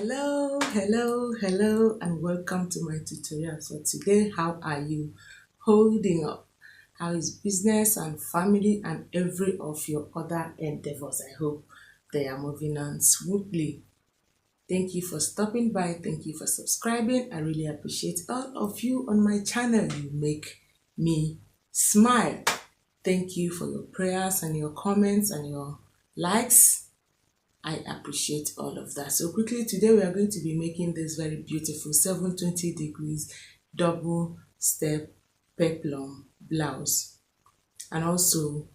Hello, and welcome to my tutorial. So today, how are you holding up? How is business and family and every of your other endeavors? I hope they are moving on smoothly. Thank you for stopping by. Thank you for subscribing. I really appreciate all of you on my channel. You make me smile. Thank you for your prayers and your comments and your likes. I appreciate all of that. So quickly, today we are going to be making this very beautiful 720 degrees double step peplum blouse and also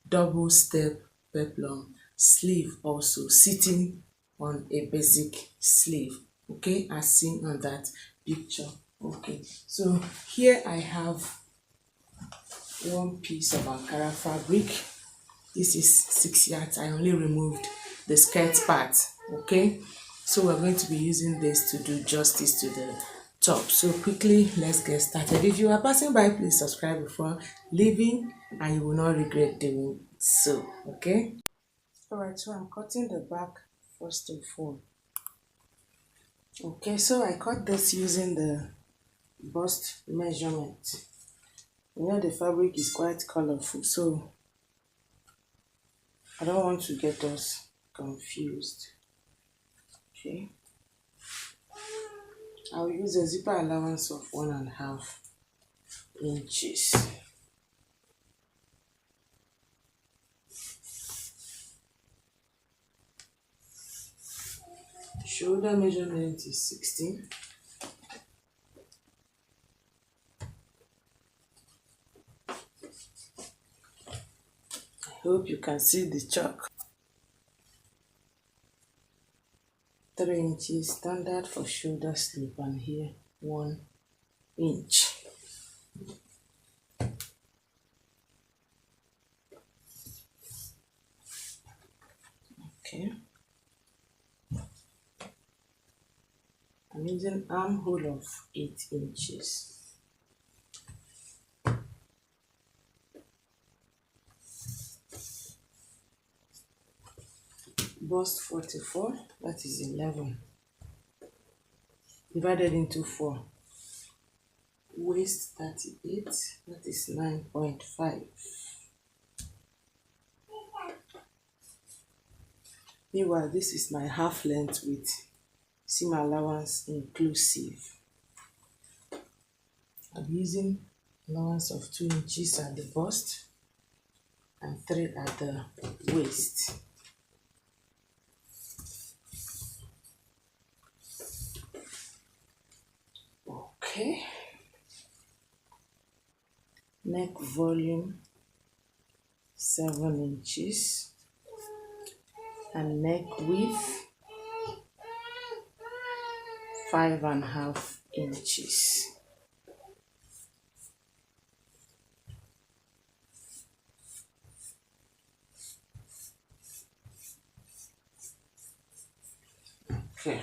double step peplum sleeve, also sitting on a basic sleeve, okay, as seen on that picture. Okay, so here I have one piece of Ankara fabric. This is 6 yards. I only removed the skirt part, okay? So we're going to be using this to do justice to the top. So quickly, let's get started. If you are passing by, please subscribe before leaving and you will not regret doing so, okay? Alright, so I'm cutting the back first of all. Okay, so I cut this using the bust measurement. You know the fabric is quite colorful, so I don't want to get us confused. Okay, I'll use a zipper allowance of 1.5 inches. Shoulder measurement is 16. I hope you can see the chalk. 3 inches standard for shoulder sleeve, and here 1 inch. Okay, I'm using armhole of 8 inches. Bust 44, that is 11 divided into 4. Waist 38, that is 9.5. Meanwhile, this is my half length with seam allowance inclusive. I'm using allowance of 2 inches at the bust and 3 at the waist. Okay. Neck volume 7 inches and neck width 5.5 inches. Okay.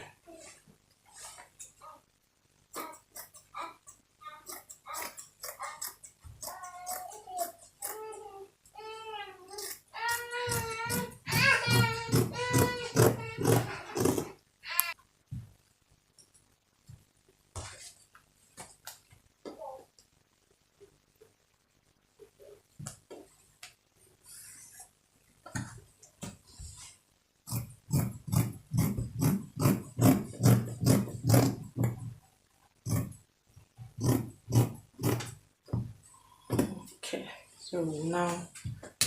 Okay, so we now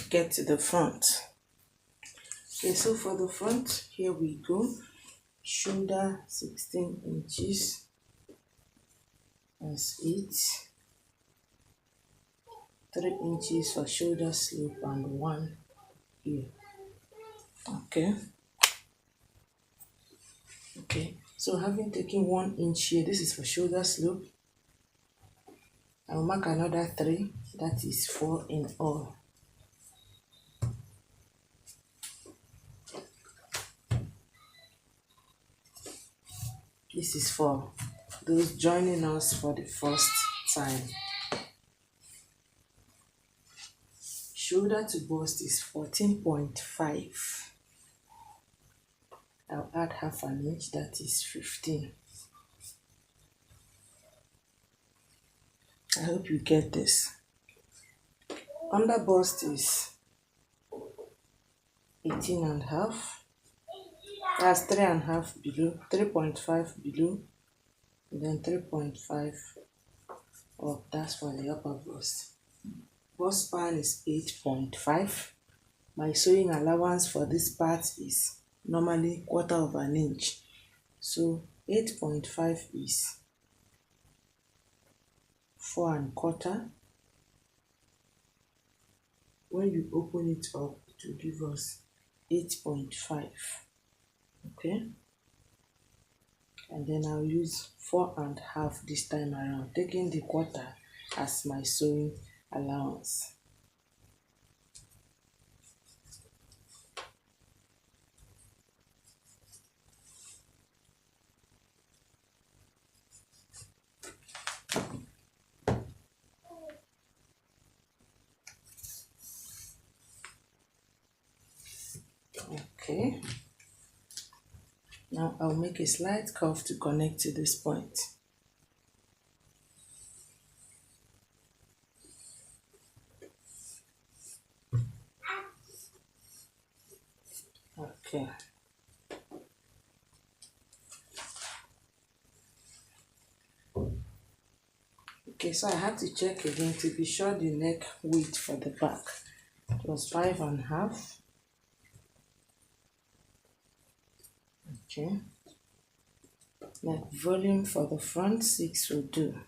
get to the front. Okay, so for the front, here we go. Shoulder 16 inches. That's 8. 3 inches for shoulder slope and 1 here. Okay. Okay, so having taken 1 inch here, this is for shoulder slope. I'll mark another 3, that is 4 in all. This is for those joining us for the first time. Shoulder to bust is 14.5. I'll add half an inch, that is 15. I hope you get this. Under bust is 18 and a half. That's 3 and a half below, 3.5 below, and then 3.5 up. That's for the upper bust. Bust span is 8.5. My sewing allowance for this part is normally 1/4 of an inch. So 8.5 is 4 1/4. When you open it up, it will give us 8.5. Okay, and then I'll use 4 1/2 this time around, taking the 1/4 as my sewing allowance. Okay, now I'll make a slight curve to connect to this point. Okay. Okay, so I have to check again to be sure the neck width for the back was 5 1/2. Okay. Neck volume for the front 6 will do.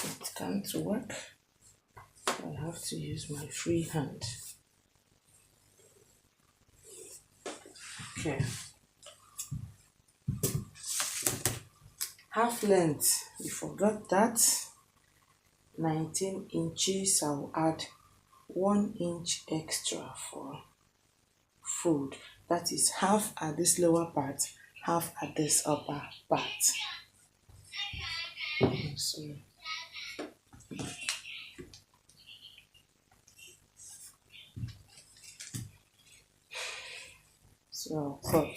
It can't work. I have to use my free hand. Okay. Half length, you forgot that. 19 inches, I'll add 1 inch extra for fold. That is half at this lower part, half at this upper part. Sorry. So cut.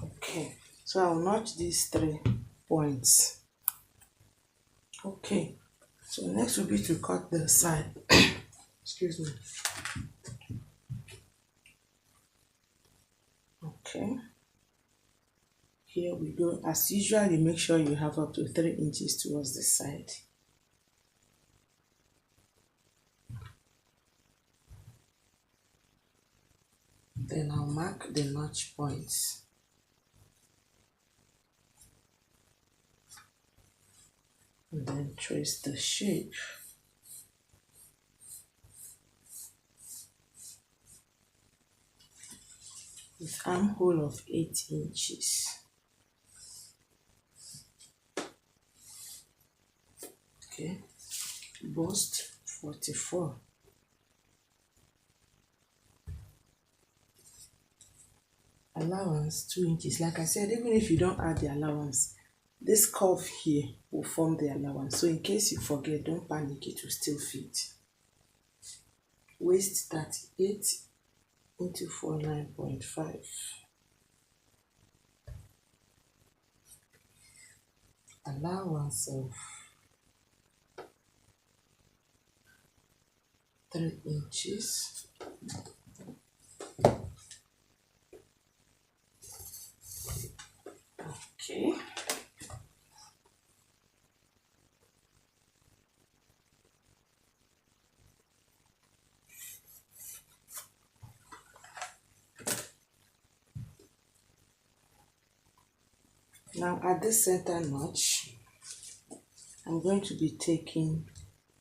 Okay, so I'll notch these 3 points. Okay, so next will be to cut the side. Excuse me. Okay, here we go. As usual, you make sure you have up to 3 inches towards the side. Then I'll mark the notch points. And then trace the shape. With armhole of 8 inches. Okay, bust 44. Allowance 2 inches. Like I said, even if you don't add the allowance, this curve here will form the allowance. So in case you forget, don't panic, it will still fit. Waist 38 into 49.5. Allowance of 3 inches. Okay. Now at this center notch, I'm going to be taking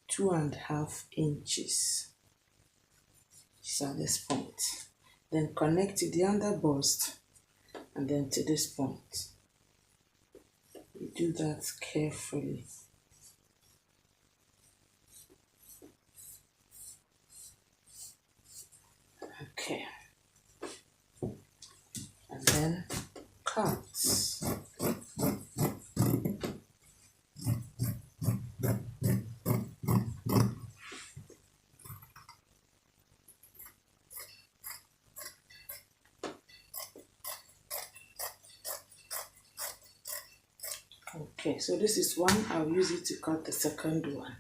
2.5 inches. It's at this point. Then connect to the under bust and then to this point. You do that carefully. Okay. And then cut. Okay, so this is one. I'll use it to cut the second one.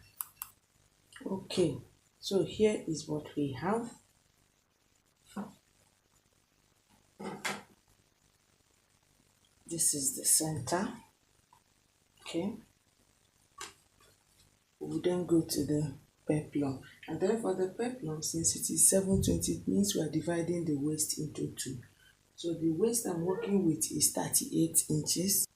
Okay, so here is what we have. This is the center. Okay, we'll then go to the peplum, and then for the peplum, since it is 720, it means we are dividing the waist into two. So the waist I'm working with is 38 inches.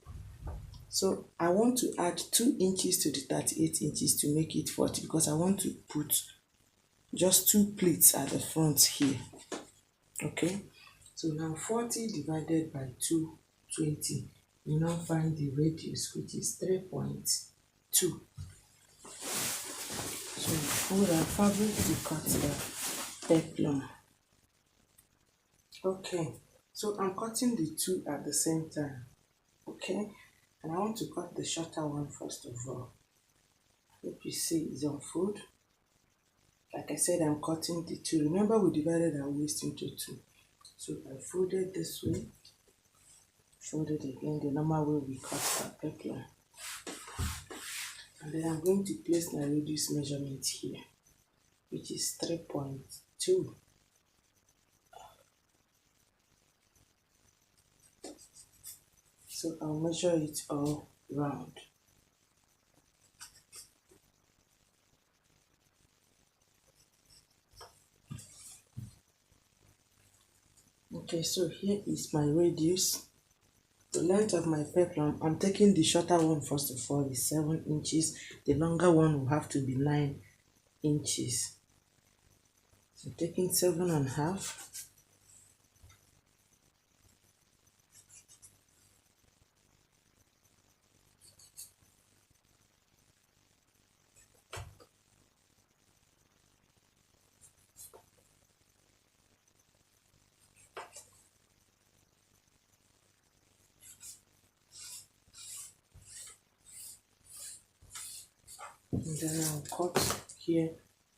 So I want to add 2 inches to the 38 inches to make it 40, because I want to put just 2 pleats at the front here. Okay, so now 40 divided by 220, you now find the radius, which is 3.2. So fold our fabric to cut the peplum. Okay, so I'm cutting the two at the same time. Okay, and I want to cut the shorter one first of all. Hope you see it's on fold. Like I said, I'm cutting the two. Remember, we divided our waist into two. So I folded this way, folded again the normal way we cut our peplum. And then I'm going to place my radius measurement here, which is 3.2. So I'll measure it all round. Okay, so here is my radius. The length of my peplum, I'm taking the shorter one first of all, is 7 inches. The longer one will have to be 9 inches. So I'm taking 7.5. And then I'll cut here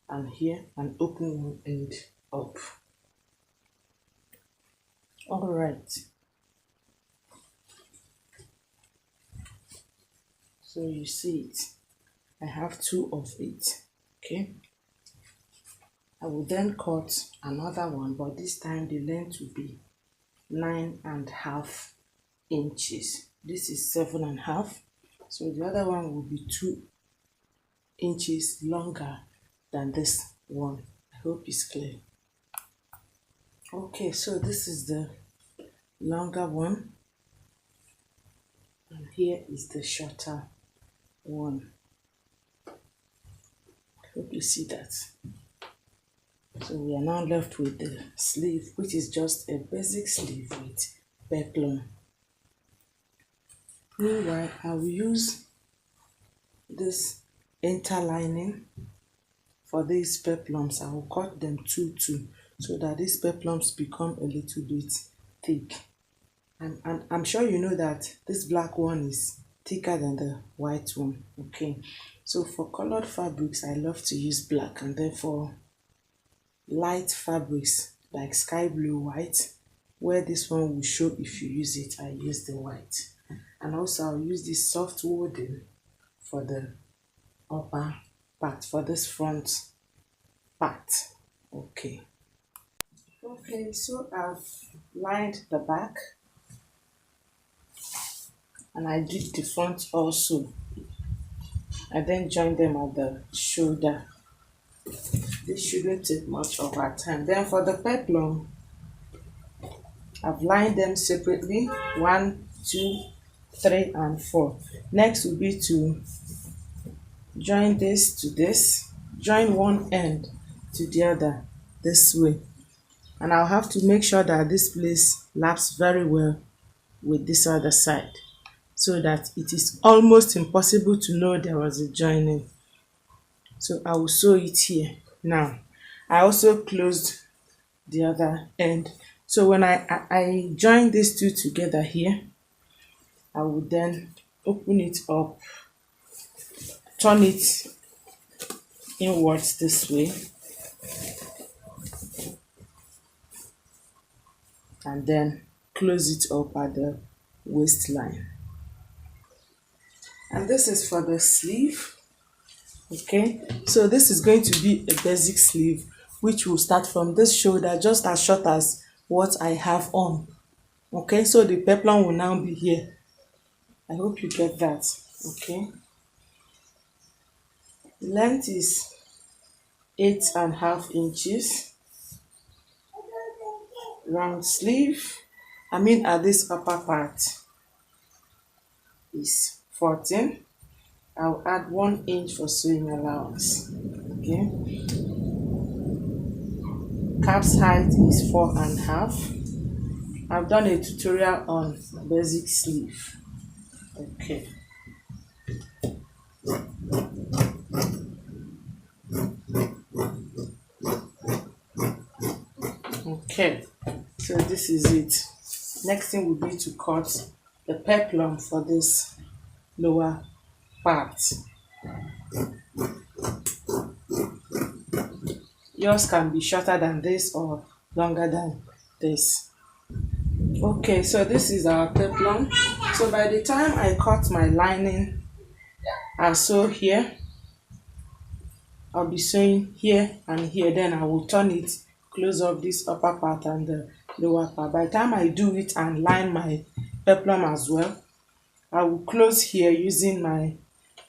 and open one end up. All right. So you see it. I have 2 of it. Okay. I will then cut another one, but this time the length will be 9.5 inches. This is 7.5. So the other one will be 2 inches longer than this one. I hope it's clear. Okay, so this is the longer one, and here is the shorter one. I hope you see that. So we are now left with the sleeve, which is just a basic sleeve with peplum. Meanwhile, I will use this interlining for these peplums. I will cut them 2 so that these peplums become a little bit thick. And I'm sure you know that this black one is thicker than the white one. Okay, so for colored fabrics, I love to use black, and then for light fabrics like sky blue, white, where this one will show if you use it, I use the white. And also I'll use this soft wooden for the upper part, for this front part. Okay, so I've lined the back and I did the front also. I then joined them at the shoulder. This shouldn't take much of our time. Then for the peplum, I've lined them separately, 1, 2, 3, and 4. Next will be to join this to this, join one end to the other this way, and I'll have to make sure that this place laps very well with this other side, so that it is almost impossible to know there was a joining. So I will sew it here. Now I also closed the other end. So when I join these two together here, I will then open it up, turn it inwards this way, and then close it up at the waistline. And this is for the sleeve. Okay, so this is going to be a basic sleeve, which will start from this shoulder just as short as what I have on. Okay, so the peplum will now be here. I hope you get that. Okay, the length is 8.5 inches. Round sleeve, at this upper part, is 14. I'll add 1 inch for sewing allowance. Okay, cap's height is 4.5. I've done a tutorial on basic sleeve. Okay, okay, so this is it. Next thing will be to cut the peplum for this lower part. Yours can be shorter than this or longer than this. Okay, so this is our peplum. So by the time I cut my lining and sew here, I'll be sewing here and here. Then I will turn it, close up this upper part and the lower part. By the time I do it and line my peplum as well, I will close here using my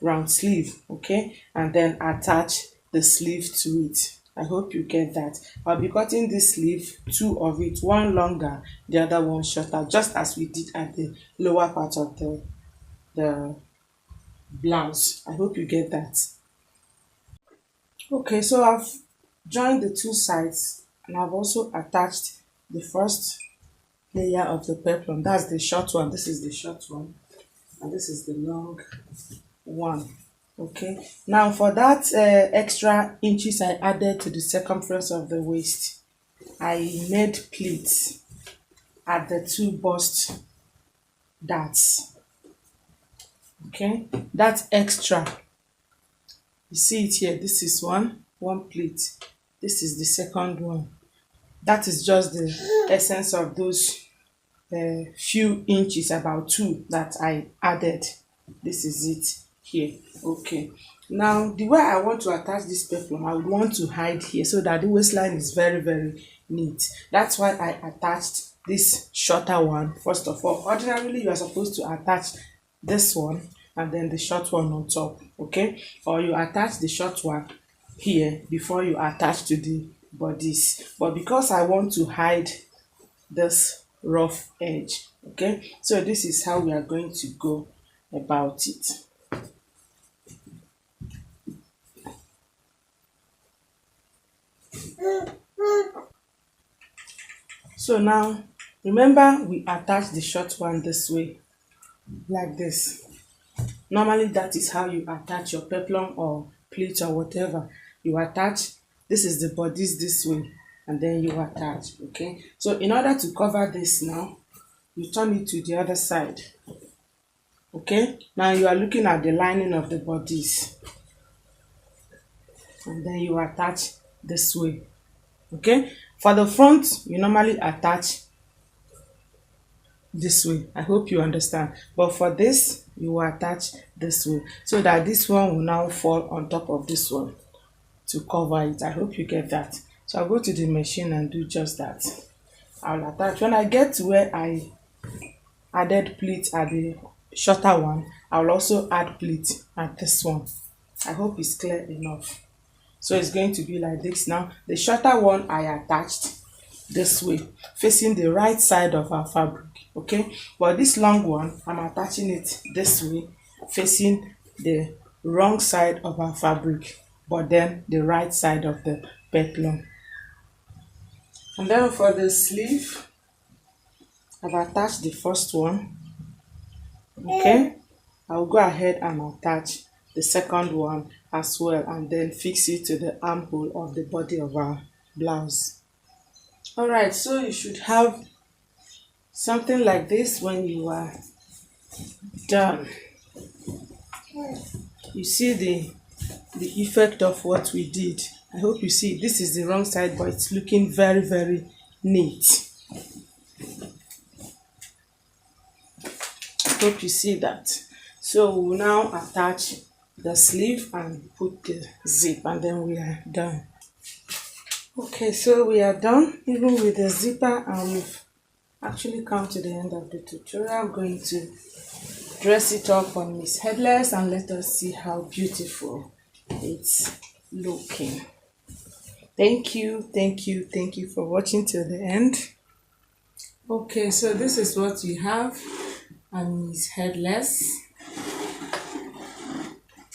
round sleeve, okay, and then attach the sleeve to it. I hope you get that. I'll be cutting this sleeve, two of it, one longer, the other one shorter, just as we did at the lower part of the blouse. I hope you get that. Okay, so I've joined the two sides and I've also attached the first layer of the peplum. That's the short one. This is the short one and this is the long one. Okay, now for that extra inches I added to the circumference of the waist, I made pleats at the two bust darts. Okay, that's extra. You see it here. This is one pleat. This is the second one. That is just the essence of those few inches, about 2 that I added. This is it here. Okay, now the way I want to attach this peplum, I would want to hide here so that the waistline is very, very neat. That's why I attached this shorter one first of all. Ordinarily you are supposed to attach this one and then the short one on top, okay, or you attach the short one here before you attach to the bodice, but because I want to hide this rough edge, okay, so this is how we are going to go about it. So now remember we attach the short one this way, like this. Normally that is how you attach your peplum or pleat or whatever. You attach, this is the bodice this way, and then you attach. Okay, so in order to cover this now, you turn it to the other side. Okay, now you are looking at the lining of the bodice and then you attach this way. Okay, for the front you normally attach this way. I hope you understand, but for this you will attach this way so that this one will now fall on top of this one to cover it. I hope you get that. So I'll go to the machine and do just that. I'll attach. When I get to where I added pleat at the shorter one, I'll also add pleat at this one. I hope it's clear enough. So it's going to be like this. Now the shorter one I attached this way, facing the right side of our fabric, okay, but this long one I'm attaching it this way, facing the wrong side of our fabric, but then the right side of the peplum. And then for the sleeve, I've attached the first one. Okay, I'll go ahead and attach the second one as well, and then fix it to the armhole of the body of our blouse. All right, so you should have something like this when you are done. You see the effect of what we did. I hope you see. This is the wrong side, but it's looking very, very neat. Hope you see that. So we'll now attach the sleeve and put the zip, and then we are done. Okay, so we are done even with the zipper, and we've actually come to the end of the tutorial. I'm going to dress it up on Miss Headless and let us see how beautiful it's looking. Thank you for watching till the end. Okay, so this is what we have on Miss Headless.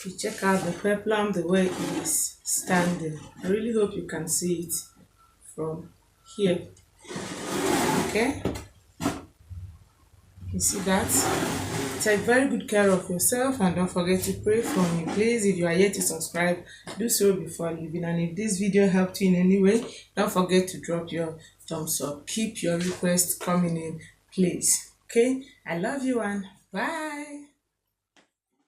You check out the peplum the way it is standing. I really hope you can see it from here. Okay, you see that? Take very good care of yourself, and don't forget to pray for me. Please, if you are yet to subscribe, do so before leaving. And if this video helped you in any way, don't forget to drop your thumbs up. Keep your requests coming in, please. Okay, I love you and bye.